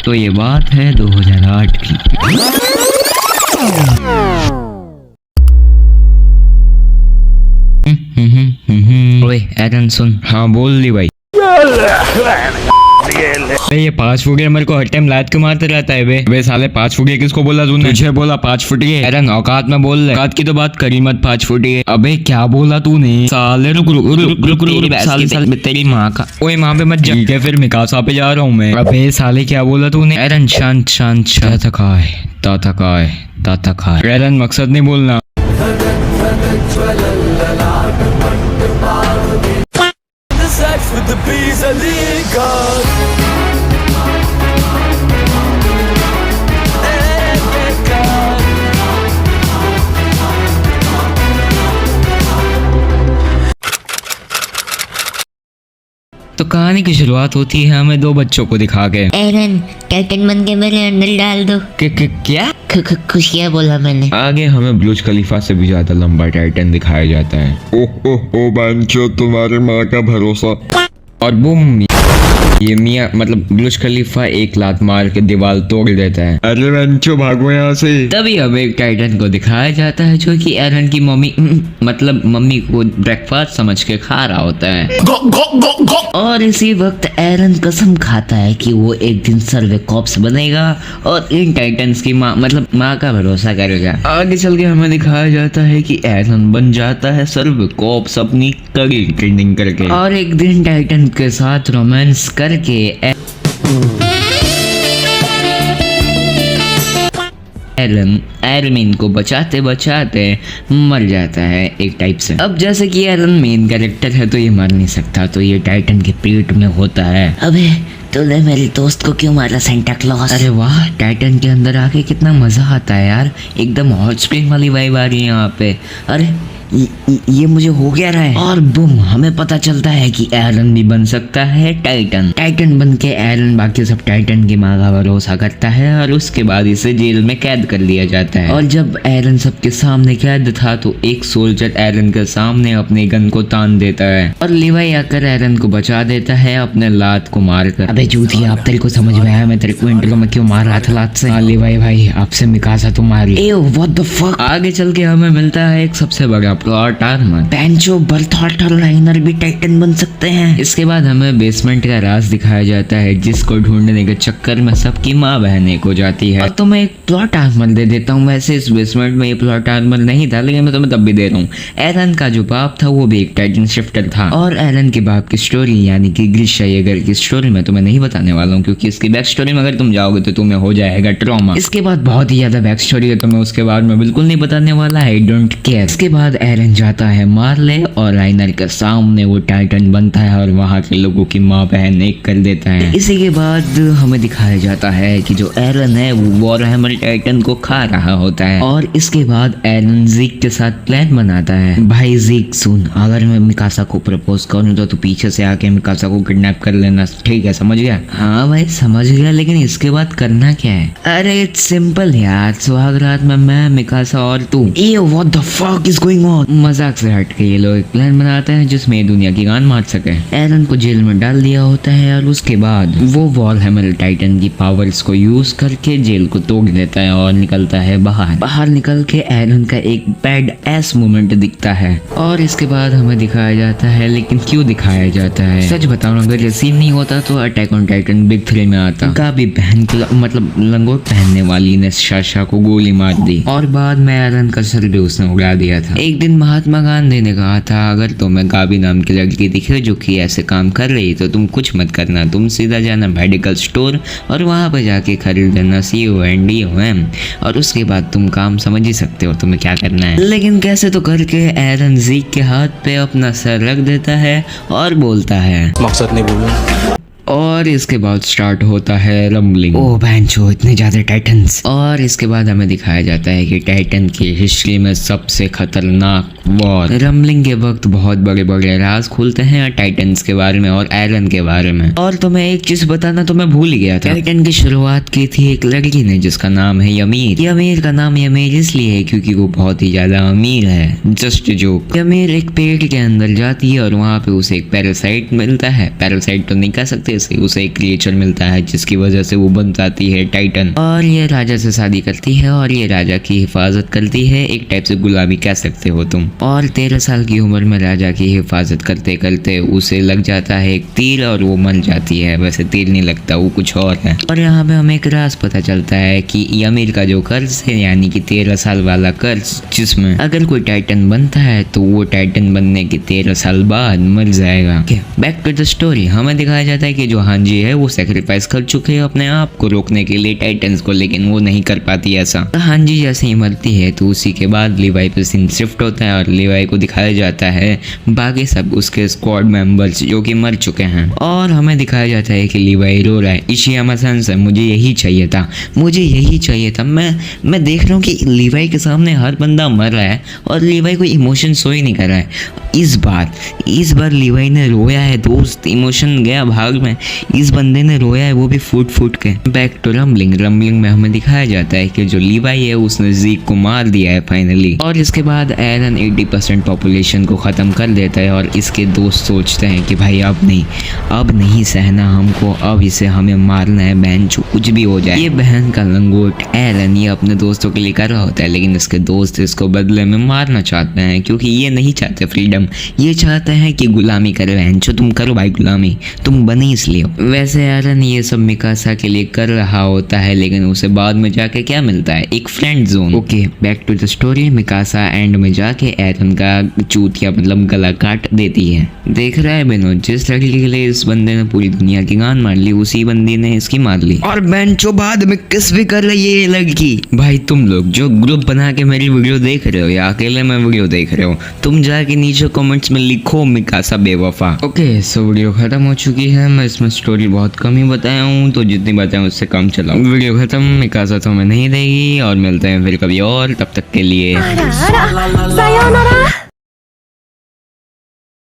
तो ये बात है 2008 की। ओए एरन सुन। हाँ बोल ली भाई। ये 5 फुटिया मेरे को हर टाइम लात क्यों मारते रहता है बे साले 5 फुटिया किसको बोला तूने? तुझे बोला 5 फुटिया। एरन औकात में बोल ले, औकात की तो बात करी मत 5 फुटिया। अबे क्या बोला तूने साले? रुक रुक रुक रुक रुक साले तेरी माँ का। ओए माँ पे मत जा। ठीक है फिर मिकासा पे जा रहा हूँ मैं। अबे साले क्या बोला तूने? एरन शांत शांत शांत। ताता खाए। एरन मकसद नहीं बोलना। तो कहानी की शुरुआत होती है हमें 2 बच्चों को दिखा के। एरन टाइटन बन के मेरे अंदर डाल दो। क्या? खुशियाँ बोला मैंने। आगे हमें बुर्ज खलीफा से भी ज्यादा लंबा टाइटन दिखाया जाता है। ओह बंचो तुम्हारे माँ का भरोसा। और बूम, ये मियाँ मतलब बुर्ज खलीफा 1 लात मार के दीवार तोड़ देता है। अरे बंचो भागो यहाँ से। तभी हमें एक टाइटन को दिखाया जाता है जो कि एरन की मम्मी मतलब मम्मी को ब्रेकफास्ट समझ के खा रहा होता है। और इसी वक्त एरन कसम खाता है कि वो एक दिन सर्वे कॉप्स बनेगा और इन टाइटन्स की माँ मतलब माँ का भरोसा करेगा। आगे चल के हमें दिखाया जाता है कि एरन बन जाता है सर्वे कॉप्स अपनी कड़ी ट्रेनिंग करके, और एक दिन टाइटन के साथ रोमांस करके एरन को बचाते बचाते मर जाता है एक टाइप से। अब जैसे कि एरन मेन कैरेक्टर है तो ये मर नहीं सकता, तो ये टाइटन के पेट में होता है। अबे तूने मेरे दोस्त को क्यों मारा सेंटा क्लॉज? अरे वाह, टाइटन के अंदर आके कितना मजा आता है यार, एकदम हॉट स्प्रिंग वाली वाइब आ रही है यहाँ पे। अरे ये मुझे हो गया रहा है। और बुम, हमें पता चलता है कि एरन भी बन सकता है टाइटन बन के एरन बाकी सब टाइटन की माँ का भरोसा करता है और उसके बाद इसे जेल में कैद कर लिया जाता है। और जब एरन सबके सामने कैद था तो एक सोल्जर एरन के सामने अपने गन को तान देता है और लिवाई आकर एरन को बचा देता है अपने लात को मारकर। अबे झूठी, आप तेरे को समझ में आया मैं तेरे को इंट्रो में क्यों मार रहा था लात से? लिवाई भाई आपसे मिकासा तो मारी। ए व्हाट द फक। आगे चल के हमें मिलता है एक सबसे बड़ा प्लॉट आर्मर। बेंचो बर्थॉटर लाइनर भी टाइटन बन सकते हैं। इसके बाद हमें बेसमेंट का राज दिखाया जाता है जिसको ढूंढने के चक्कर में सबकी माँ बहन एक हो जाती है। और तो मैं एक प्लॉट आर्मर दे देता हूँ। वैसे इस बेसमेंट में ये प्लॉट आर्मर नहीं था लेकिन मैं तुम्हें तब भी दे रहा हूँ। एरन का जो बाप था वो भी एक टाइटन शिफ्टर था और एरन के बाप की स्टोरी यानी कि ग्रीशा येगर की स्टोरी मैं तुम्हें नहीं बताने वाला हूँ क्योंकि इसकी बैक स्टोरी में अगर तुम जाओगे तो तुम्हें हो जाएगा ट्रॉमा। इसके बाद बहुत ही ज्यादा बैक स्टोरी है तो मैं उसके बाद में बिल्कुल नहीं बताने वाला। I don't care. इसके बाद एरन जाता है मार्ले और लाइनर के सामने वो टाइटन बनता है और वहां के लोगों की माँ बहन एक कर देता है। इसी के बाद हमें दिखाया जाता है कि जो एरन है वो वॉरहैमर टाइटन को खा रहा होता है और इसके बाद एरन ज़ीक के साथ प्लान बनाता है। भाई ज़ीक सुन, अगर मैं मिकासा को प्रपोज करूँ तो तू पीछे से आके मिकासा को किडनैप कर लेना, ठीक है? समझ गया? हाँ भाई समझ गया, लेकिन इसके बाद करना क्या है? अरे इट्स सिंपल यार, सुहाग रात में मैं मिकासा और तू। Eh what the fuck is going on? मजाक से हट के ये लोग एक प्लान बनाते हैं जिसमें ये दुनिया की गान मार सके। एरन को जेल में डाल दिया होता है और उसके बाद वो वॉरहैमर टाइटन की पावर्स को यूज करके जेल को तोड़ देता है और निकलता है बाहर निकल के एरन का एक बैड एस मोमेंट दिखता है और इसके बाद हमें दिखाया जाता है, लेकिन क्यों दिखाया जाता है सच बताऊं, अगर ये सीन नहीं होता तो अटैक ऑन टाइटन बिग 3 में आता। गाबी बहन की मतलब लंगोट पहनने वाली ने शाशा को गोली मार दी और बाद में एरन का सर भी उसने उड़ा दिया था। एक दिन महात्मा गांधी ने कहा था अगर तुम्हें गाबी नाम की लड़की दिखे जो कि ऐसे काम कर रही तो तुम कुछ मत करना, तुम सीधा जाना मेडिकल स्टोर और वहां पर जाके खरीद लेना CONDOM और उसके बाद तुम काम समझ ही सकते हो तुम्हें क्या करना है। लेकिन कैसे तो करके एरन ज़ीक के हाथ पे अपना सर रख देता है और बोलता है मकसद नहीं बोलूं। और इसके बाद स्टार्ट होता है रम्बलिंग। ओ बेंचो इतने ज्यादा टाइटन्स। और इसके बाद हमें दिखाया जाता है कि टाइटन की हिस्ट्री में सबसे खतरनाक वॉर रम्बलिंग के वक्त बहुत बड़े बड़े राज खुलते हैं टाइटन्स के बारे में और एरन के बारे में। और तो मैं एक चीज बताना तो मैं भूल ही गया था, टाइटन की शुरुआत की थी एक लड़की ने जिसका नाम है यमीर। यमीर का नाम यमीर इसलिए है क्योंकि वो बहुत ही ज्यादा अमीर है, जस्ट जोक। यमीर एक पेड़ के अंदर जाती है और वहाँ पे उसे एक पैरासाइट मिलता है, पैरासाइट तो नहीं कह सकते रास्ते से उसे एक क्रिएचर मिलता है जिसकी वजह से वो बन जाती है टाइटन, और ये राजा से शादी करती है और ये राजा की हिफाजत करती है, एक टाइप से गुलामी कह सकते हो तुम। और 13 साल की उम्र में राजा की हिफाजत करते करते उसे लग जाता है एक तीर और वो मर जाती है। वैसे तीर नहीं लगता, वो कुछ और है। और यहाँ पे हमें एक राज पता चलता है कि यमीर का जो कर्ज है, यानी कि 13 साल वाला कर्ज, जिसमें अगर कोई टाइटन बनता है तो वो टाइटन बनने के 13 साल बाद मर जाएगा। बैक टू द स्टोरी, हमें दिखाया जाता है कि जो हांजी है वो सेक्रीफाइस कर चुके हैं अपने आप को रोकने के लिए टाइटन्स को, लेकिन वो नहीं कर पाती ऐसा। तो हांजी जैसे ही मरती है तो उसी के बाद लिवाई पे सीन शिफ्ट होता है और लिवाई को दिखाया जाता है बाकी सब उसके स्क्वाड मेंबर्स जो कि मर चुके हैं, और हमें दिखाया जाता है कि लिवाई रो रहा है। इशियामा-सन से मुझे यही चाहिए था, मुझे यही चाहिए था। मैं देख रहा हूँ कि लिवाई के सामने हर बंदा मर रहा है और लिवाई कोई इमोशन शो ही नहीं कर रहा है। इस बार लिवाई ने रोया है दोस्त, इमोशन गया भाग में। इस बंदे ने रोया है, वो भी फूट के। बैक टू रम्बलिंग में हमें दिखाया जाता है कि जो लिवाई है उसने ज़ीक को मार दिया है फाइनली, और इसके बाद एरन 80% पॉपुलेशन को ख़त्म कर देता है और इसके दोस्त सोचते हैं कि भाई अब नहीं सहना हमको, अब इसे हमें मारना है, बहन जो कुछ भी हो जाए। ये बहन का लंगोट एरन ये अपने दोस्तों के लिए कर रहा होता है, लेकिन इसके दोस्त इसको बदले में मारना चाहते हैं क्योंकि ये नहीं चाहते फ्रीडम, ये चाहते हैं कि गुलामी करे। बहन जो तुम करो भाई गुलामी, तुम बने इसलिए हो। वैसे एरन ये सब मिकासा के लिए कर रहा होता है, लेकिन उसे बाद में जाके क्या मिलता है, एक friend zone. Okay back to the story, Mikasa end में जाके एरन का चूतिया मतलब गला काट देती है। देख रहा है बेनो, जिस लड़की के लिए इस बंदे ने पूरी दुनिया की गान मार ली, उसी बंदी ने इसकी मार ली। और बेंचो बाद में किस भी कर रही है ये लड़की। भाई तुम लोग जो ग्रुप बना के मेरी वीडियो देख रहे हो या अकेले में वीडियो देख रहे हो, तुम जाके नीचे कमेंट्स में लिखो मिकासा बेवफा। ओके सो वीडियो खत्म हो चुकी है। मैं इसमें स्टोरी बहुत कम ही बताया हूँ, तो जितनी बताया उससे कम चलाऊं। वीडियो खत्म, मिकासा तो हमें नहीं देगी और मिलते हैं फिर कभी और, तब तक के लिए Sayonara.